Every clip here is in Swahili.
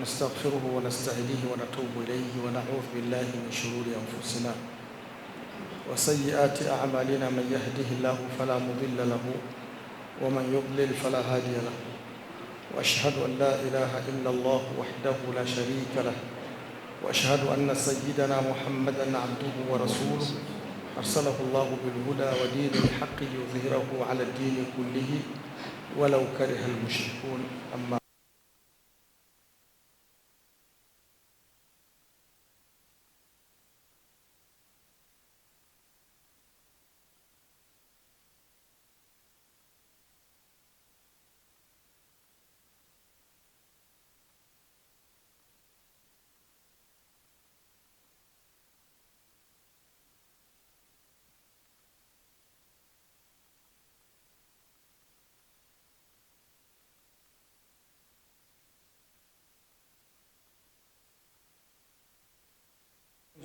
ونستغفره ونستهديه ونتوب إليه ونعوذ بالله من شرور أنفسنا وسيئات أعمالنا. من يهده الله فلا مضل له ومن يضلل فلا هادي له، وأشهد أن لا إله إلا الله وحده لا شريك له، وأشهد أن سيدنا محمدا عبده ورسوله أرسله الله بالهدى ودين الحق ليظهره على الدين كله ولو كره المشركون. أما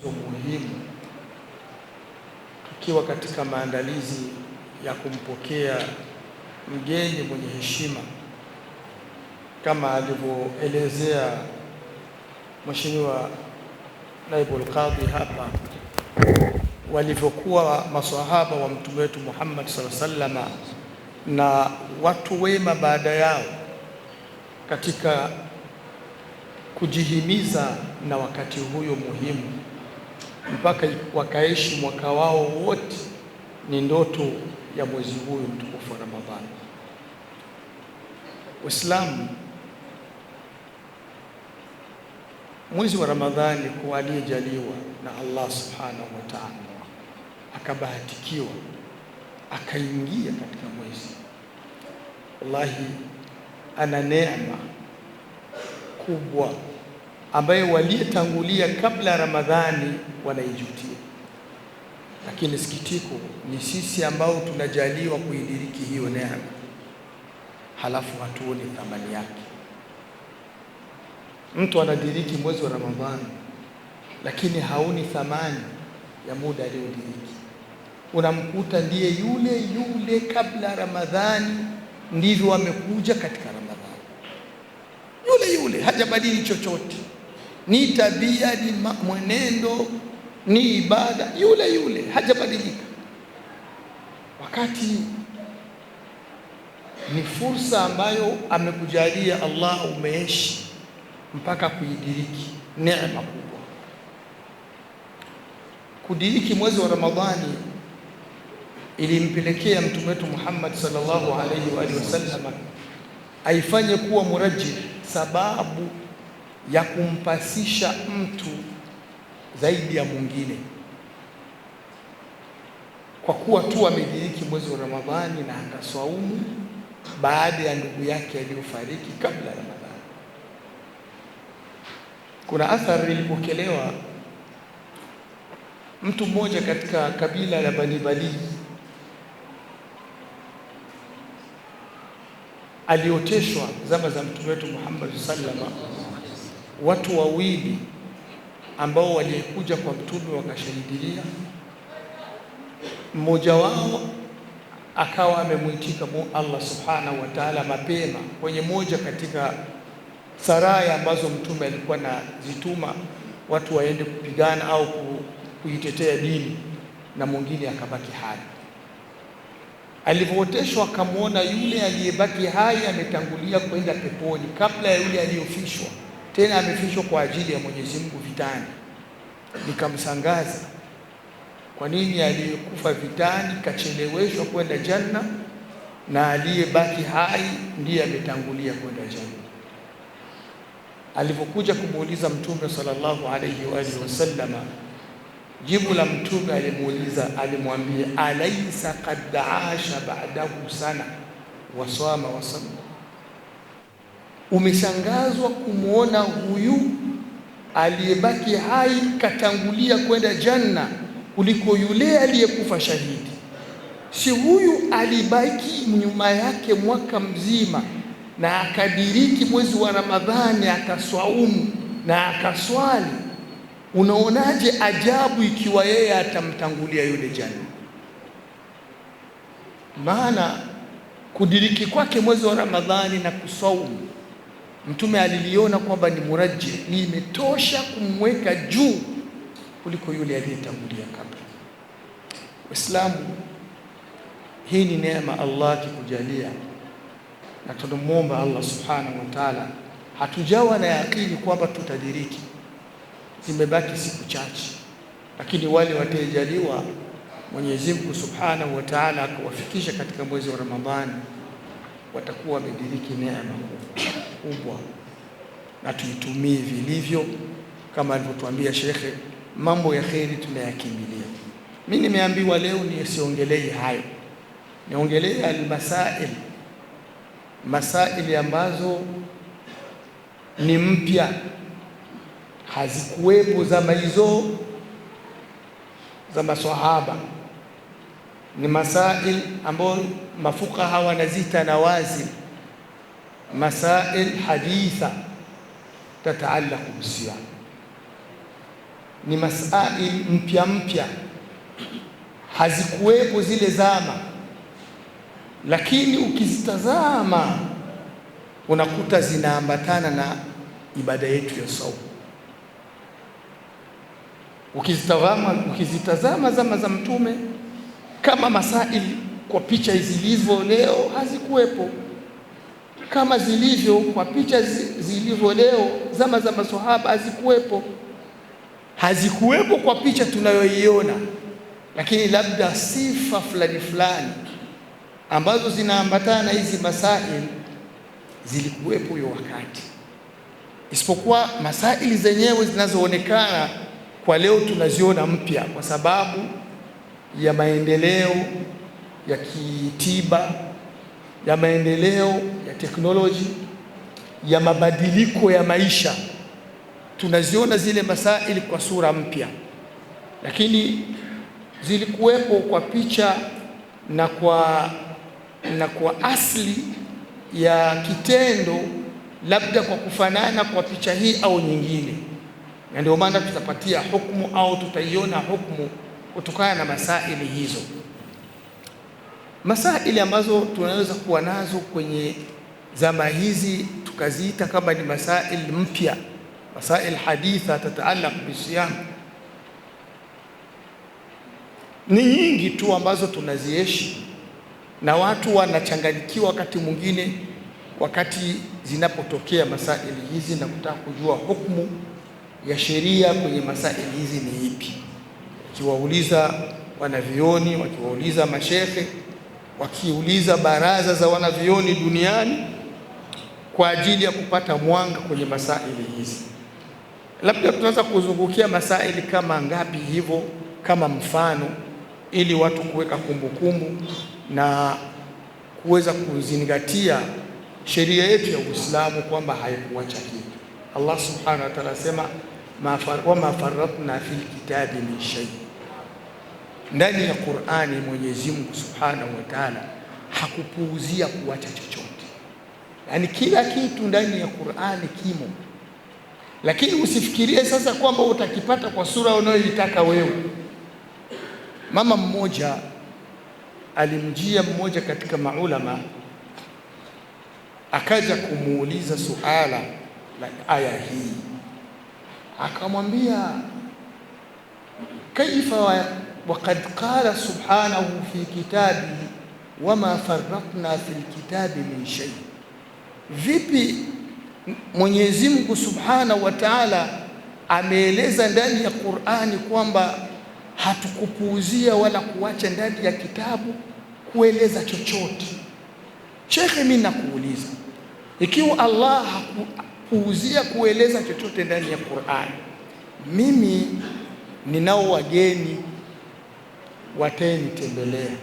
muhimu tukiwa katika maandalizi ya kumpokea mgeni mwenye heshima, kama alivyoelezea Mheshimiwa Naibu al-Qadhi hapa, walivyokuwa maswahaba wa mtume wetu Muhammad sallallahu alaihi wasallam na watu wema baada yao katika kujihimiza na wakati huyo muhimu mpaka wakaishi mwaka wao wote, ni ndoto ya mwezi huyu mtukufu wa Ramadhani. Uislamu, mwezi wa Ramadhani kwa aliyejaliwa na Allah subhanahu wa ta'ala akabahatikiwa akaingia katika mwezi, wallahi ana neema kubwa ambayo waliyetangulia kabla ya Ramadhani wanaijutia. Lakini sikitiko ni sisi ambao tunajaliwa kuidiriki hiyo neema, halafu hatuoni thamani yake. Mtu anadiriki mwezi wa Ramadhani lakini haoni thamani ya muda aliodiriki. Unamkuta ndiye yule yule kabla Ramadhani, ndivyo amekuja katika Ramadhani, yule yule, hajabadili chochote, ni tabia, ni mwenendo, ni ibada, yule yule, hajabadilika. Wakati ni fursa ambayo amekujalia Allah, umeishi mpaka kuidiriki, neema kubwa. Kudiriki mwezi wa Ramadhani ilimpelekea mtume wetu Muhammad sallallahu alaihi wa alihi wasallam aifanye kuwa murajjih, sababu ya kumpasisha mtu zaidi ya mwingine, kwa kuwa tu amediriki mwezi wa Ramadhani na akaswaumu baada ya ndugu yake aliyofariki kabla ya Ramadhani. Kuna athari ilipokelewa, mtu mmoja katika kabila la Bani Bali alioteshwa zama za mtume wetu Muhammad sallallahu alaihi wasallam. Watu wawili ambao walikuja kwa mtume wakashahidia, mmoja wao akawa amemwitika Allah subhanahu wa ta'ala mapema kwenye moja katika saraya ambazo mtume alikuwa na zituma watu waende kupigana au kuitetea dini, na mwingine akabaki hai. Alivyooteshwa akamwona yule aliyebaki hai ametangulia kwenda peponi kabla ya yule aliyofishwa, tena amefishwa kwa ajili ya Mwenyezi Mungu vitani. Nikamsangaza, kwa nini aliyekufa vitani kacheleweshwa kwenda janna na aliyebaki hai ndiye ametangulia kwenda janna? Alipokuja kumuuliza mtume sallallahu alayhi wa alihi wasallam, jibu la mtume alimwambia, alaysa qad aasha ba'dahu sana wa sama wa sama. Umeshangazwa kumwona huyu aliyebaki hai katangulia kwenda janna kuliko yule aliyekufa shahidi? Si huyu alibaki nyuma yake mwaka mzima na akadiriki mwezi wa Ramadhani, akaswaumu na akaswali? Unaonaje ajabu ikiwa yeye atamtangulia yule janna? Maana kudiriki kwake mwezi wa Ramadhani na kusaumu Mtume aliliona kwamba ni murajjih, limetosha kumweka juu kuliko yule aliyetangulia kabla. Waislamu, hii ni neema Allah akikujalia, na tunamwomba Allah subhanahu wa ta'ala. Hatujawa na yakini kwamba tutadiriki, zimebaki siku chache, lakini wale watajaliwa Mwenyezi Mungu subhanahu wa ta'ala akawafikisha katika mwezi wa Ramadhani, watakuwa wamediriki neema kubwa, na tuitumie vilivyo kama alivyotuambia shekhe. Mambo ya kheri tunayakimbilia. Mimi nimeambiwa leo nisiongelee hayo, niongelee masaili ambazo ni mpya, hazikuwepo zama hizo za maswahaba. Ni masail ambayo mafukaha wanazita nawazil, masail haditha tataallaqu bisiyam. Ni masail mpya, hazikuwepo zile zama, lakini ukizitazama unakuta zinaambatana na ibada yetu ya saumu. Ukizitazama zama za Mtume, kama masaili kwa picha zilivyo leo hazikuwepo, kama zilivyo kwa picha zilivyo leo zama za maswahaba hazikuwepo kwa picha tunayoiona, lakini labda sifa fulani ambazo zinaambatana na hizi masaili zilikuwepo hiyo wakati, isipokuwa masaili zenyewe zinazoonekana kwa leo tunaziona mpya kwa sababu ya maendeleo ya kitiba, ya maendeleo ya teknoloji, ya mabadiliko ya maisha. Tunaziona zile masaili kwa sura mpya, lakini zilikuwepo kwa picha na kwa asli ya kitendo, labda kwa kufanana kwa picha hii au nyingine, na ndio maana tutapatia hukumu au tutaiona hukumu kutokana na masaili hizo. Masaili ambazo tunaweza kuwa nazo kwenye zama hizi tukaziita kama ni masaili mpya, masail haditha tataallaq bisiyam, ni nyingi tu ambazo tunaziishi, na watu wanachanganyikiwa wakati mwingine wakati zinapotokea masaili hizi na kutaka kujua hukumu ya sheria kwenye masaili hizi ni ipi. Wakiwauliza wanavyoni, wakiwauliza mashekhe, wakiuliza baraza za wanavyoni duniani kwa ajili ya kupata mwanga kwenye masaili hizi. Labda tunaweza kuzungukia masaili kama ngapi hivyo kama mfano, ili watu kuweka kumbukumbu na kuweza kuzingatia sheria yetu ya Uislamu kwamba haikuacha kitu. Allah subhanahu wa ta'ala asema wama farratna fil kitabi min shay. Ndani ya Qur'ani Mwenyezi Mungu subhanahu wa ta'ala hakupuuzia kuacha chochote, yani kila kitu ndani ya Qur'ani kimo, lakini usifikirie sasa kwamba utakipata kwa sura unayoitaka wewe. Mama mmoja alimjia mmoja katika maulama, akaja kumuuliza suala la aya hii, akamwambia kaifa waqad qala subhanahu fi kitabi wama farratna fil kitabi min shay. Vipi Mwenyezi Mungu subhanahu wa ta'ala ameeleza ndani ya Qur'ani kwamba hatukupuuzia wala kuacha ndani ya kitabu kueleza chochote? Shekhe, mimi nakuuliza, ikiwa Allah hakupuuzia kueleza chochote ndani ya Qur'ani, mimi ninao wageni watanitembelea.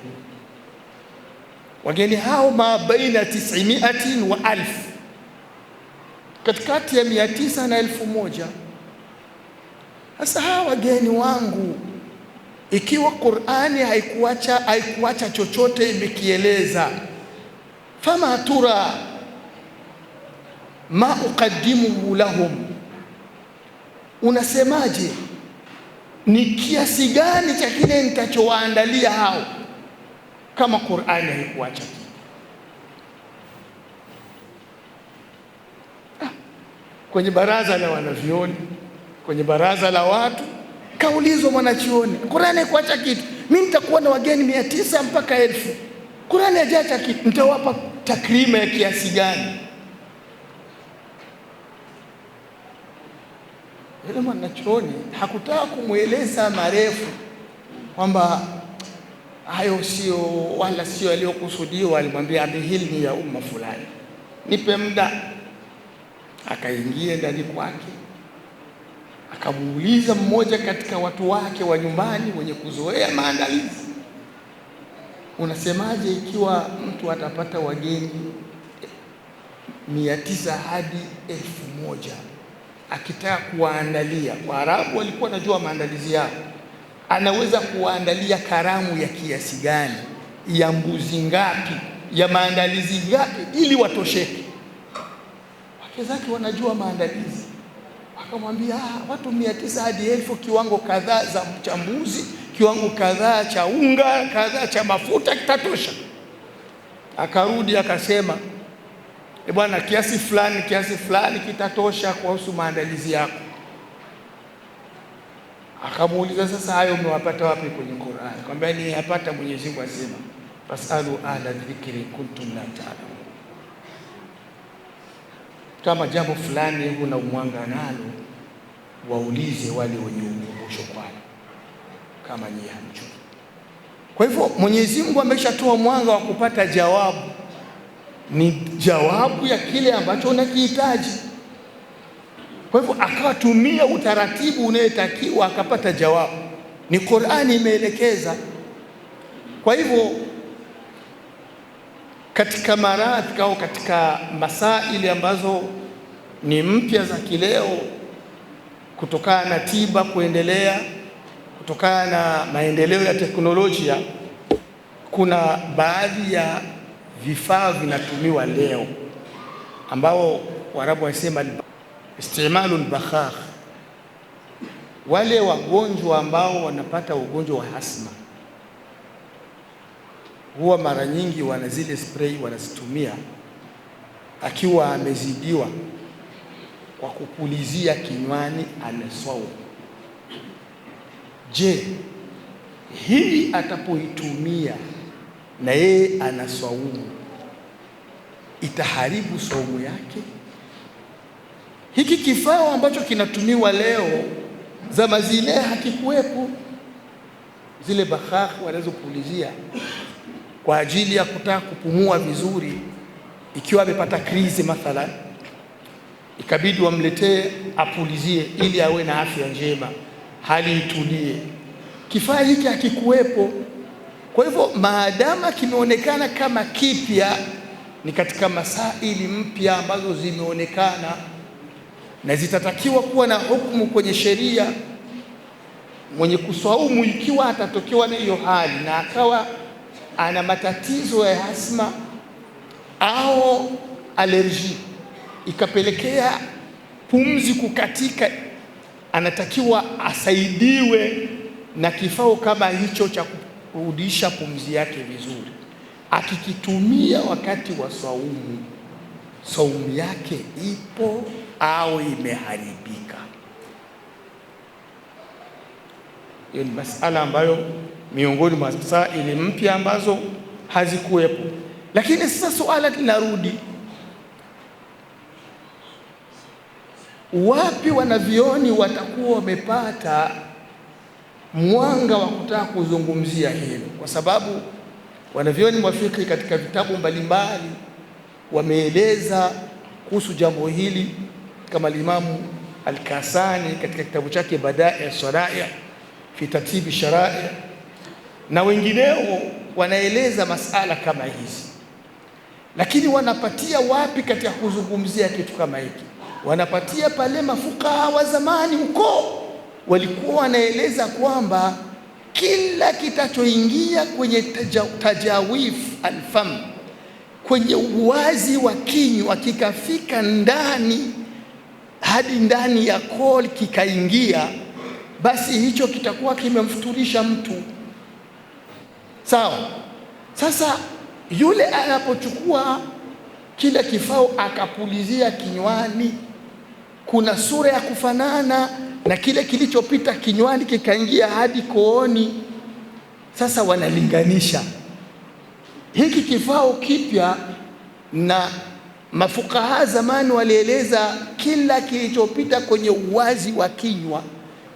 Wageni hao mabaina 900 wa 1000, katikati ya 900 na 1000. Sasa hawa wageni wangu, ikiwa Qur'ani haikuacha chochote imekieleza, fama tura ma uqaddimuhu lahum, unasemaje, ni kiasi gani cha kile nitachowaandalia hao kama Qur'ani haikuacha kitu? kwenye baraza la wanavyuoni, kwenye baraza la watu, kaulizwa mwanachuoni, Qur'ani kuacha kitu, mimi nitakuwa na wageni 900 mpaka 1000, Qur'ani hajaacha kitu, nitawapa takrima ya kiasi gani? Yule mwanachuoni hakutaka kumweleza marefu kwamba hayo sio wala sio aliyokusudiwa. Alimwambia abihilni ya umma fulani, nipe muda. Akaingia ndani kwake, akamuuliza mmoja katika watu wake wa nyumbani wenye kuzoea maandalizi, unasemaje ikiwa mtu atapata wageni 900 hadi 1000, akitaka kuwaandalia? Waarabu walikuwa wanajua maandalizi yao, anaweza kuwaandalia karamu ya kiasi gani, ya mbuzi ngapi, ya maandalizi ngapi ili watosheke. Wake zake wanajua maandalizi. Akamwambia watu 900 hadi 1000, kiwango kadhaa cha mbuzi, kiwango kadhaa cha unga, kadhaa cha mafuta, kitatosha. Akarudi akasema, bwana, kiasi fulani kitatosha kuhusu maandalizi yako. Akamuuliza, sasa hayo umewapata wapi kwenye Qur'an? Akamwambia, ni yapata Mwenyezi Mungu asema, fasalu ahla dhikri kuntum la ta'lamun. Kama jambo fulani huna umwanga nalo, waulize wale wenye ukumbusho kwalo, kama nyinyi hamjui. Kwa hivyo Mwenyezi Mungu ameshatoa mwanga wa kupata jawabu, ni jawabu ya kile ambacho unakihitaji. Kwa hivyo akatumia utaratibu unayotakiwa, akapata jawabu. Ni Qur'ani imeelekeza. Kwa hivyo katika maradhi au katika masaili ambazo ni mpya za kileo, kutokana na tiba kuendelea, kutokana na maendeleo ya teknolojia, kuna baadhi ya vifaa vinatumiwa leo ambao Waarabu wanasema istimalul bakhakh. Wale wagonjwa ambao wanapata ugonjwa wa asma huwa mara nyingi wana zile spray wanazitumia, akiwa amezidiwa, kwa kupulizia kinywani anaswau. Je, hii atapoitumia na yeye anaswaumu, itaharibu saumu yake? Hiki kifaa ambacho kinatumiwa leo, zama zile hakikuwepo. Zile bakhakh wanazopulizia kwa ajili ya kutaka kupumua vizuri, ikiwa amepata krizi mathalan, ikabidi wamletee apulizie ili awe na afya njema, hali itulie. Kifaa hiki hakikuwepo. Kwa hivyo maadama kimeonekana kama kipya, ni katika masaili mpya ambazo zimeonekana na zitatakiwa kuwa na hukumu kwenye sheria. Mwenye kuswaumu ikiwa atatokewa na hiyo hali na akawa ana matatizo ya asma au alerji, ikapelekea pumzi kukatika, anatakiwa asaidiwe na kifaa kama hicho cha kurudisha pumzi yake vizuri. Akikitumia wakati wa saumu, saumu yake ipo au imeharibika? Hiyo ni masala ambayo miongoni mwa masaili mpya ambazo hazikuwepo. Lakini sasa suala linarudi, wapi wanavyuoni watakuwa wamepata mwanga wa kutaka kuzungumzia hilo? Kwa sababu wanavyuoni wa fiqh katika vitabu mbalimbali wameeleza kuhusu jambo hili, kama Imamu Al-Kasani katika kitabu chake Badai' Sharai' fi Tartibi Sharai', na wengineo wanaeleza masala kama hizi. Lakini wanapatia wapi katika kuzungumzia kitu kama hiki? Wanapatia pale mafukaha wa zamani huko walikuwa wanaeleza kwamba kila kitachoingia kwenye tajawif alfam, kwenye uwazi wa kinywa, kikafika ndani hadi ndani ya koo kikaingia, basi hicho kitakuwa kimemfuturisha mtu. Sawa? Sasa yule anapochukua kila kifaa akapulizia kinywani, kuna sura ya kufanana na kile kilichopita kinywani kikaingia hadi kooni. Sasa wanalinganisha hiki kifao kipya, na mafukaha zamani walieleza kila kilichopita kwenye uwazi wa kinywa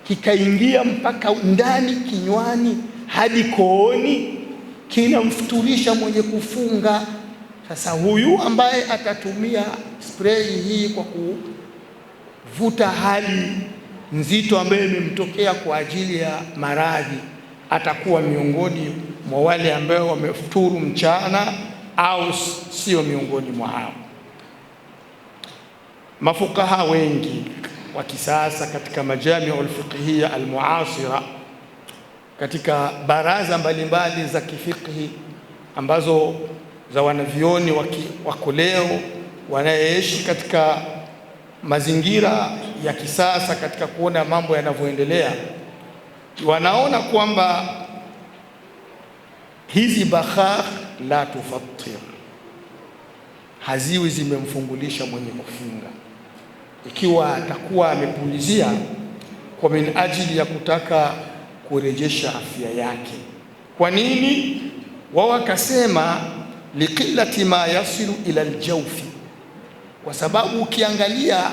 kikaingia mpaka ndani kinywani hadi kooni kinamfuturisha mwenye kufunga. Sasa huyu ambaye atatumia spray hii kwa kuvuta hali nzito ambayo imemtokea kwa ajili ya maradhi, atakuwa miongoni mwa wale ambao wamefuturu mchana au sio miongoni mwa hao. Mafukaha wengi wa kisasa katika majami'ul fiqhiyya almuasira, katika baraza mbalimbali za kifiqhi ambazo za wanavyoni wako leo wanaishi katika mazingira ya kisasa, katika kuona mambo yanavyoendelea, wanaona kwamba hizi bakhar la tufattir, haziwi zimemfungulisha mwenye kufunga, ikiwa atakuwa amepulizia kwa min ajili ya kutaka kurejesha afya yake. Kwa nini? Wao wakasema liqillati ma yasilu ila aljawfi, kwa sababu ukiangalia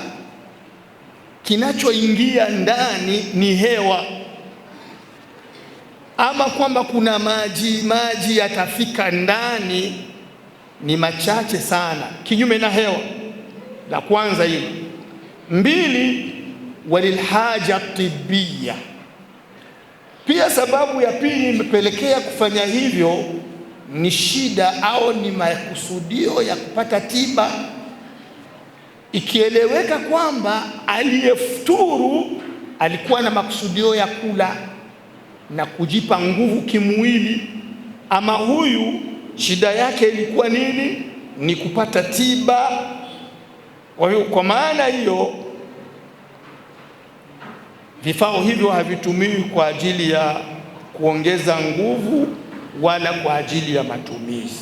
kinachoingia ndani ni hewa, ama kwamba kuna maji yatafika ndani ni machache sana, kinyume na hewa. La kwanza hilo. Mbili, walilhaja tibbiya. Pia sababu ya pili imepelekea kufanya hivyo ni shida au ni makusudio ya kupata tiba, ikieleweka kwamba aliyefuturu alikuwa na makusudio ya kula na kujipa nguvu kimwili, ama huyu shida yake ilikuwa nini? Ni kupata tiba. Kwa maana hiyo vifao hivyo havitumiwi kwa ajili ya kuongeza nguvu wala kwa ajili ya matumizi.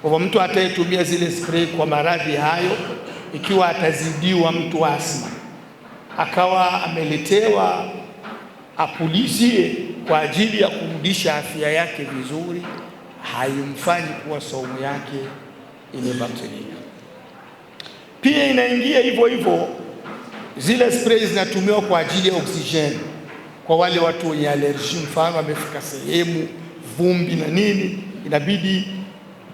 Kwa hivyo mtu atayetumia zile spray kwa maradhi hayo, ikiwa atazidiwa mtu asma akawa ameletewa apulizie kwa ajili ya kurudisha afya yake vizuri, haimfanyi kuwa saumu yake imebatilika. Pia inaingia hivyo hivyo, zile spray zinatumiwa kwa ajili ya oksijeni kwa wale watu wenye allergy, mfano amefika sehemu vumbi na nini, inabidi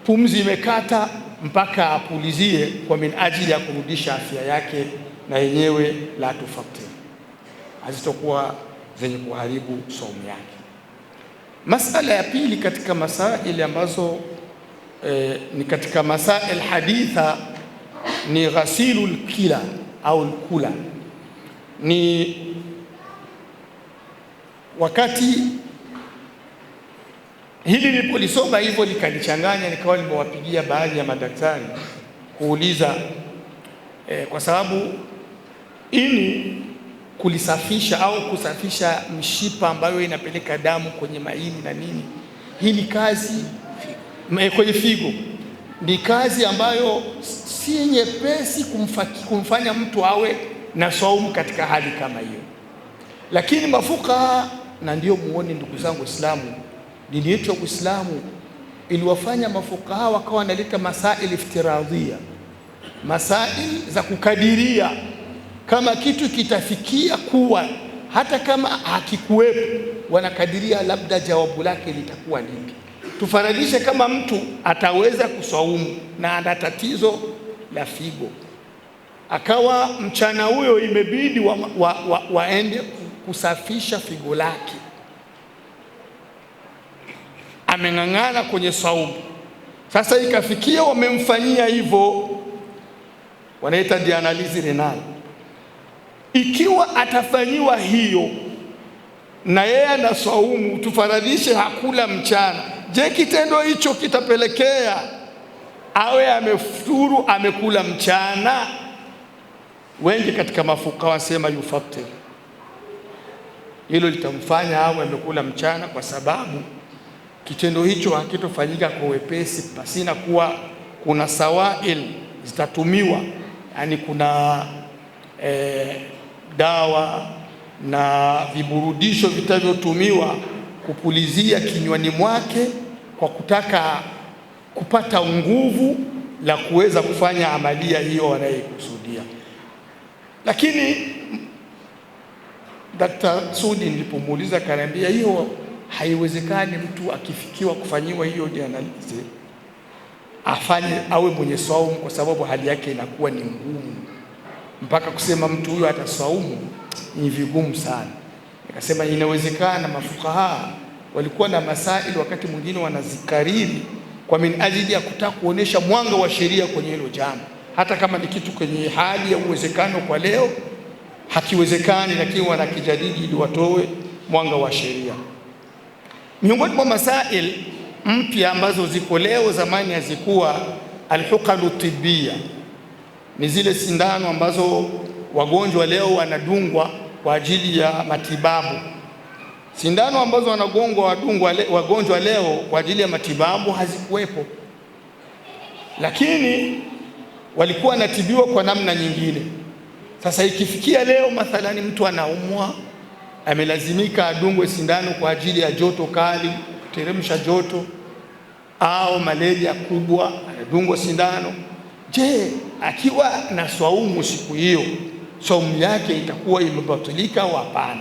pumzi imekata mpaka apulizie kwa min ajili ya kurudisha afya yake, na yenyewe la tufattir, hazitokuwa zenye kuharibu saumu yake. Masala ya pili katika masaili ambazo ni katika masail haditha ni ghasilul kila au kula. Ni wakati hili nilipolisoma hivyo likanichanganya, nikawa nimewapigia baadhi ya madaktari kuuliza kwa sababu ini kulisafisha au kusafisha mshipa ambayo inapeleka damu kwenye maini na nini, hii ni kazi kwenye figo, ni kazi ambayo si nyepesi kumfanya mtu awe na saumu katika hali kama hiyo. Lakini mafukaha, na ndio muone ndugu zangu Waislamu, dini yetu ya Uislamu iliwafanya mafukaha wakawa wanaleta masail iftiradhia, masail za kukadiria kama kitu kitafikia kuwa hata kama hakikuwepo, wanakadiria labda jawabu lake litakuwa lipi. Tufaradishe kama mtu ataweza kusaumu na ana tatizo la figo, akawa mchana huyo imebidi waende kusafisha figo lake, ameng'ang'ana kwenye saumu. Sasa ikafikia wamemfanyia hivyo, wanaita dialysis renal. Ikiwa atafanyiwa hiyo na yeye ana saumu, tufaradishe hakula mchana, je, kitendo hicho kitapelekea awe amefuturu amekula mchana? Wengi katika mafukaha wasema yufattir, hilo litamfanya awe amekula mchana, kwa sababu kitendo hicho hakitofanyika kwa wepesi pasina kuwa kuna sawail zitatumiwa, yani kuna dawa na viburudisho vitavyotumiwa kupulizia kinywani mwake kwa kutaka kupata nguvu la kuweza kufanya amalia hiyo wanayokusudia. Lakini Dr. Sudi nilipomuuliza akaniambia hiyo haiwezekani, mtu akifikiwa kufanyiwa hiyo dialysis afanye awe mwenye swaumu, kwa sababu hali yake inakuwa ni ngumu mpaka kusema mtu huyo ataswaumu ni vigumu sana. Nikasema inawezekana. Mafukaha walikuwa na masaili wakati mwingine wanazikariri kwa minajili ya kutaka kuonesha mwanga wa sheria kwenye hilo jambo, hata kama ni kitu kwenye hali ya uwezekano kwa leo hakiwezekani, lakini wanakijadili ili watoe mwanga wa sheria. Miongoni mwa masail mpya ambazo ziko leo, zamani hazikuwa, alhuqanu tibia, ni zile sindano ambazo wagonjwa leo wanadungwa kwa ajili ya matibabu. Sindano ambazo wanagongwa wagonjwa leo kwa ajili ya matibabu hazikuwepo, lakini walikuwa wanatibiwa kwa namna nyingine. Sasa ikifikia leo mathalani mtu anaumwa, amelazimika adungwe sindano kwa ajili ya joto kali, teremsha joto, au malaria kubwa, anadungwa sindano. Je, akiwa na swaumu siku hiyo, swaumu yake itakuwa imebatilika au hapana?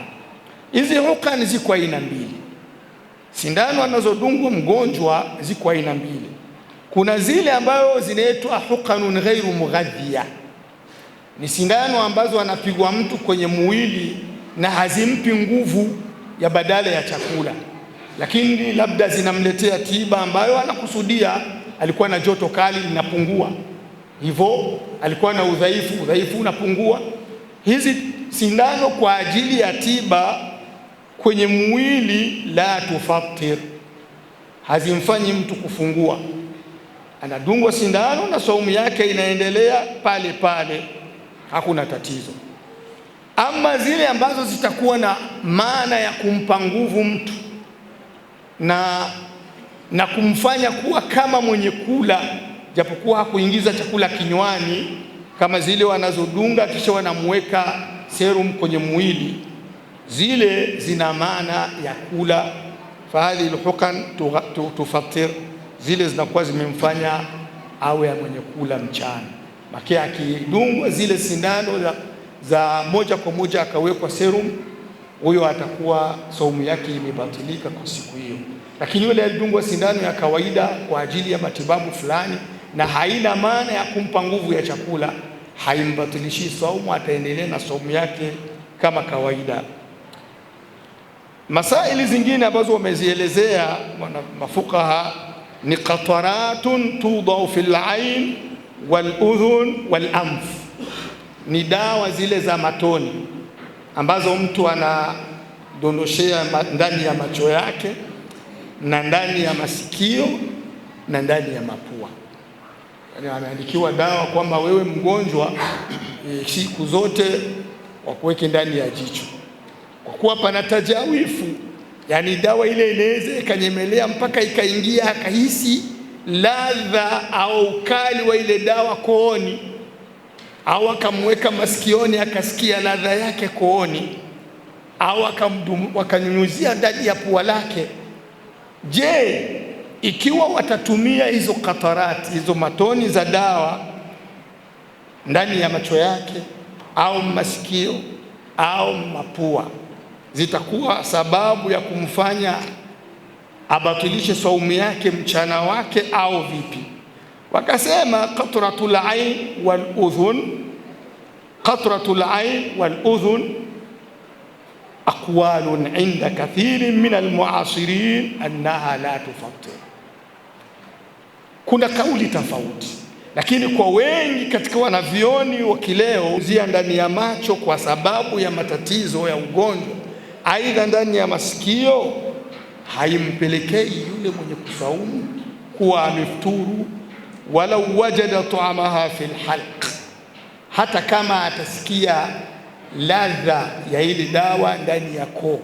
Hizi hukani ziko aina mbili. Sindano anazodungwa mgonjwa ziko aina mbili. Kuna zile ambayo zinaitwa hukanun ghairu mughadhiya, ni sindano ambazo anapigwa mtu kwenye mwili na hazimpi nguvu ya badala ya chakula, lakini labda zinamletea tiba ambayo anakusudia. Alikuwa na joto kali linapungua, hivyo alikuwa na udhaifu unapungua. Hizi sindano kwa ajili ya tiba kwenye mwili la tufatir, hazimfanyi mtu kufungua. Anadungwa sindano na saumu yake inaendelea pale pale, hakuna tatizo. Ama zile ambazo zitakuwa na maana ya kumpa nguvu mtu na kumfanya kuwa kama mwenye kula, japokuwa hakuingiza chakula kinywani, kama zile wanazodunga kisha wanamweka serum kwenye mwili, zile zina maana ya kula. Fahadhi alhuqan tufatir, zile zinakuwa zimemfanya awe mwenye kula mchana. Makia akidungwa zile sindano za moja kwa moja akawekwa serum, huyo atakuwa saumu yake imebatilika kwa siku hiyo. Lakini yule alidungwa sindano ya kawaida kwa ajili ya matibabu fulani na haina maana ya kumpa nguvu ya chakula, haimbatilishi saumu, ataendelea na saumu yake kama kawaida. Masaili zingine ambazo wamezielezea mafukaha ni qataratun tudau fil ain wal udhun wal anf, ni dawa zile za matoni ambazo mtu anadondoshea ndani ya macho yake na ndani ya masikio na ndani ya mapua. Yani ameandikiwa dawa kwamba wewe mgonjwa, siku zote wakuweke ndani ya jicho, kwa kuwa pana tajawifu, yani dawa ile inaweza ikanyemelea mpaka ikaingia akahisi ladha au ukali wa ile dawa kooni, au akamweka masikioni akasikia ladha yake kooni, au wakanyunyuzia ndani ya pua lake. Je, ikiwa watatumia hizo katarati, hizo matoni za dawa ndani ya macho yake au masikio au mapua, zitakuwa sababu ya kumfanya abatilishe saumu yake mchana wake au vipi? Wakasema qatratul ain wal udhun, qatratul ain wal udhun aqwalun inda kathirin min almuasirin annaha la tufattir. Kuna kauli tofauti, lakini kwa wengi katika wanavyoni wa kileo, zia ndani ya macho kwa sababu ya matatizo ya ugonjwa, aidha ndani ya masikio, haimpelekei yule mwenye kusaumu kuwa amefuturu, wala wajada ta'amaha fil halq, hata kama atasikia ladha ya ile dawa ndani ya koo,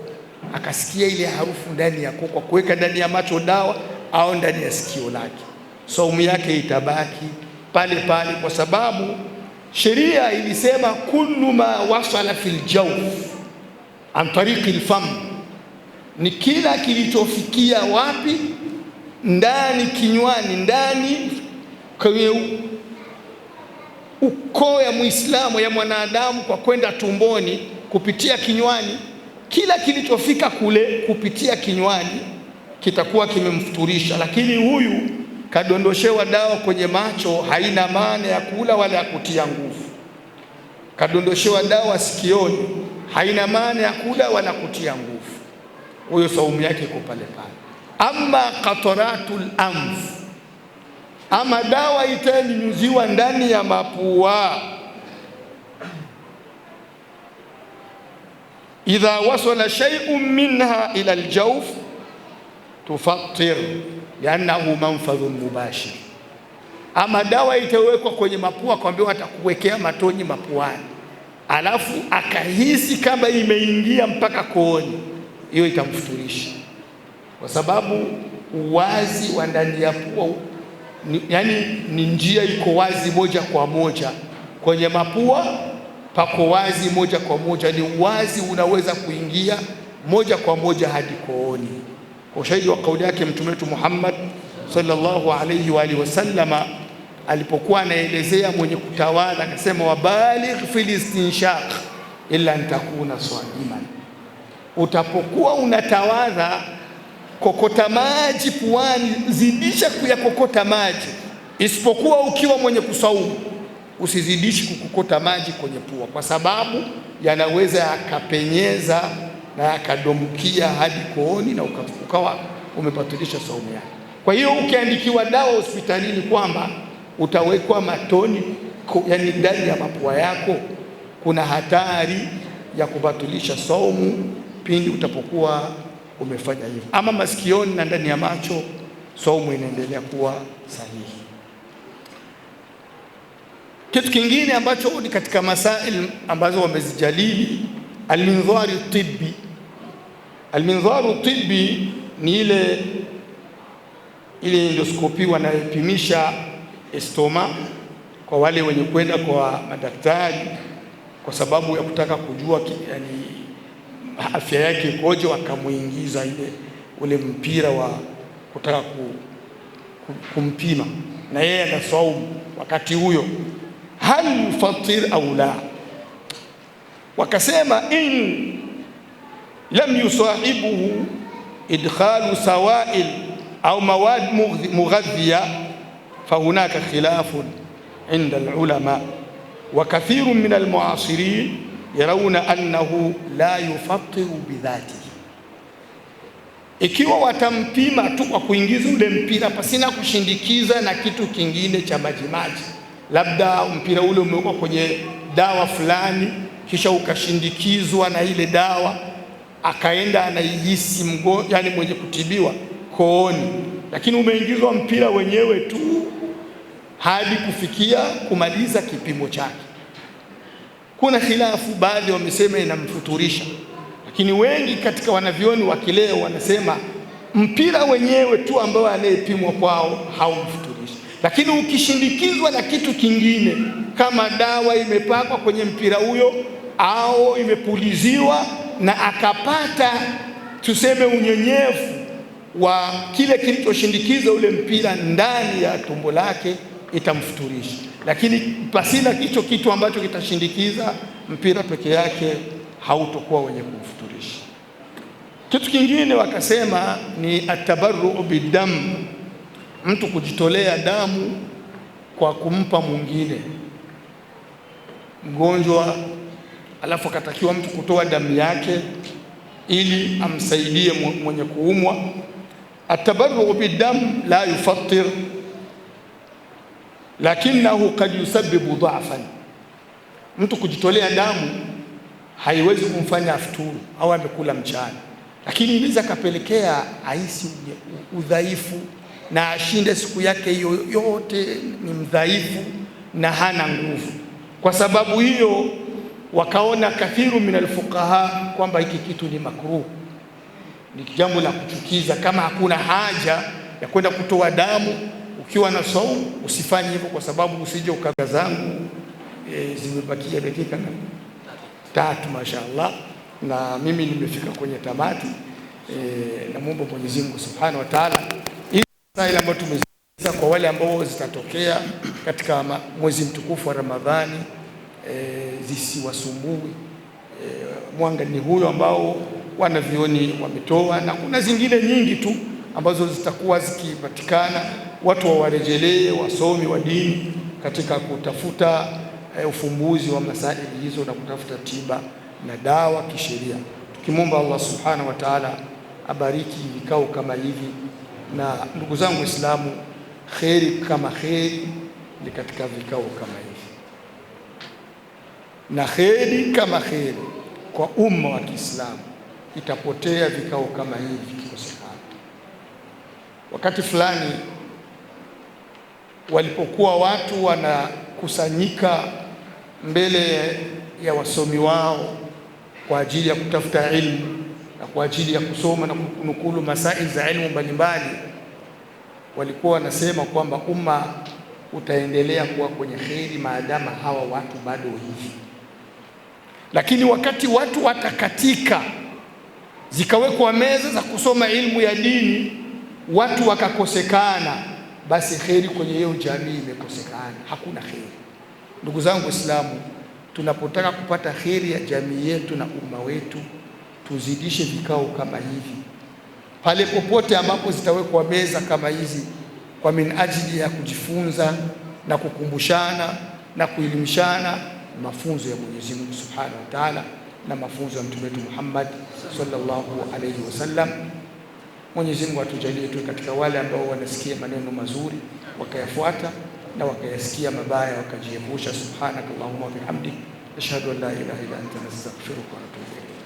akasikia ile harufu ndani ya koo kwa kuweka ndani ya macho dawa au ndani ya sikio lake, saumu yake itabaki pale pale, kwa sababu sheria ilisema kullu ma wasala fil jawf an tariqi al-fam, ni kila kilichofikia wapi? Ndani, kinywani, ndani kwenye ukoo ya Muislamu, ya mwanadamu, kwa kwenda tumboni kupitia kinywani. Kila kilichofika kule kupitia kinywani kitakuwa kimemfuturisha. Lakini huyu kadondoshewa dawa kwenye macho, haina maana ya kula wala ya kutia nguvu. Kadondoshewa dawa sikioni, haina maana ya kula wala kutia nguvu. Huyo saumu yake iko pale pale. Ama qataratul anf, ama dawa itanyunyuziwa ndani ya mapua, idha wasala shay'un minha ila aljawf tufattir liannahu manfadhun mubashir. Ama dawa itawekwa kwenye mapua, kwambiwa atakuwekea matonyi mapuani, alafu akahisi kama imeingia mpaka kooni, hiyo itamfuturisha, kwa sababu uwazi wa ndani ya pua ni njia iko wazi moja kwa moja. Kwenye mapua pako wazi moja kwa moja, ni uwazi unaweza kuingia moja kwa moja hadi kooni. Kwa ushahidi wa kauli yake Mtume wetu Muhammad sallallahu alayhi wa alihi wasallama alipokuwa anaelezea mwenye kutawadha, akasema wabaligh fil istinshaq illa an takuna saiman, utapokuwa unatawadha kokota maji puani, zidisha kuyakokota maji, isipokuwa ukiwa mwenye kusaumu. Usizidishi kukokota maji kwenye pua, kwa sababu yanaweza yakapenyeza na yakadombukia hadi kooni na ukawa umepatulisha saumu yake. Kwa hiyo ukiandikiwa dawa hospitalini kwamba utawekwa matoni yani ndani ya mapua yako, kuna hatari ya kubatilisha saumu pindi utapokuwa umefanya hivyo. Ama masikioni na ndani ya macho, saumu inaendelea kuwa sahihi. Kitu kingine ambacho ni katika masail ambazo wamezijadili, alminzari tibbi. Alminzaru tibbi ni ile endoskopi wanayopimisha estoma kwa wale wenye kwenda kwa madaktari kwa sababu ya kutaka kujua yani afya yake ikoje, wakamuingiza ule mpira wa kutaka kumpima, na yeye anasaumu wakati huyo, hal yufatir au la. Wakasema in lam yusahibuhu idkhalu sawail au mawad mughadhiya fahunaka khilafun inda alulama wa kathirun min almuasirin yarawna annahu la yufattiru bidhatihi. Ikiwa watampima tu kwa kuingiza ule mpira pasina kushindikiza na kitu kingine cha majimaji, labda mpira ule umewekwa kwenye dawa fulani kisha ukashindikizwa na ile dawa, akaenda anaihisi mgonjwa, yani mwenye kutibiwa kooni, lakini umeingizwa mpira wenyewe tu hadi kufikia kumaliza kipimo chake, kuna khilafu. Baadhi wamesema inamfuturisha, lakini wengi katika wanavyoni wa kileo wanasema mpira wenyewe tu ambao anayepimwa kwao haumfuturishi, lakini ukishindikizwa na kitu kingine kama dawa imepakwa kwenye mpira huyo au imepuliziwa na akapata tuseme unyenyefu wa kile kilichoshindikiza ule mpira ndani ya tumbo lake, itamfuturisha. Lakini pasina hicho kitu ambacho kitashindikiza mpira peke yake, hautokuwa wenye kumfuturisha. Kitu kingine wakasema ni atabarru bidam, mtu kujitolea damu kwa kumpa mwingine mgonjwa, alafu akatakiwa mtu kutoa damu yake ili amsaidie mwenye kuumwa. Atabarru bidam la yufattir lakinahu kad yusabbibu dha'fan, mtu kujitolea damu haiwezi kumfanya afuturu au amekula mchana, lakini inaweza kapelekea ahisi udhaifu na ashinde siku yake hiyo yote, ni mdhaifu na hana nguvu. Kwa sababu hiyo wakaona kathiru min alfuqaha kwamba hiki kitu ni makruh, ni jambo la kuchukiza. Kama hakuna haja ya kwenda kutoa damu ukiwa na saumu, usifanye hivyo, kwa sababu usije ukazangu zimebakia dakika 3 mashaallah, na mimi nimefika kwenye tamati. Namuomba Mwenyezi Mungu Subhanahu wa Ta'ala, hii masaila ambayo tumezungumza kwa wale ambao zitatokea katika mwezi mtukufu wa Ramadhani zisiwasumbui. Mwanga ni huyo ambao wanavioni wametoa, na kuna zingine nyingi tu ambazo zitakuwa zikipatikana. Watu wawarejelee wasomi wa dini katika kutafuta ufumbuzi wa masaili hizo na kutafuta tiba na dawa kisheria, tukimwomba Allah Subhanahu wa Ta'ala abariki vikao kama hivi. Na ndugu zangu Waislamu, kheri kama kheri ni katika vikao kama hivi, na kheri kama kheri kwa umma wa Kiislamu itapotea vikao kama hivi vikikosekana. Wakati fulani walipokuwa watu wanakusanyika mbele ya wasomi wao kwa ajili ya kutafuta ilmu na kwa ajili ya kusoma na kunukulu masaili za ilmu mbalimbali, walikuwa wanasema kwamba umma utaendelea kuwa kwenye kheri maadama hawa watu bado hivi. Lakini wakati watu watakatika, zikawekwa meza za kusoma ilmu ya dini, watu wakakosekana, basi kheri kwenye hiyo jamii imekosekana, hakuna kheri. Ndugu zangu Waislamu, tunapotaka kupata kheri ya jamii yetu na umma wetu, tuzidishe vikao kama hivi. Pale popote ambapo zitawekwa meza kama hizi kwa minajili ya kujifunza na kukumbushana na kuelimishana mafunzo ya Mwenyezi Mungu Subhanahu wa Ta'ala na mafunzo ya Mtume wetu Muhammad sallallahu alayhi wasallam. Mwenyezi Mungu atujalie tu katika wale ambao wanasikia maneno mazuri wakayafuata, na wakayasikia mabaya wakajiepusha. Subhanakallahumma wa bihamdik, ashhadu an la ilaha illa anta, nastaghfiruka wa natubu ilayk.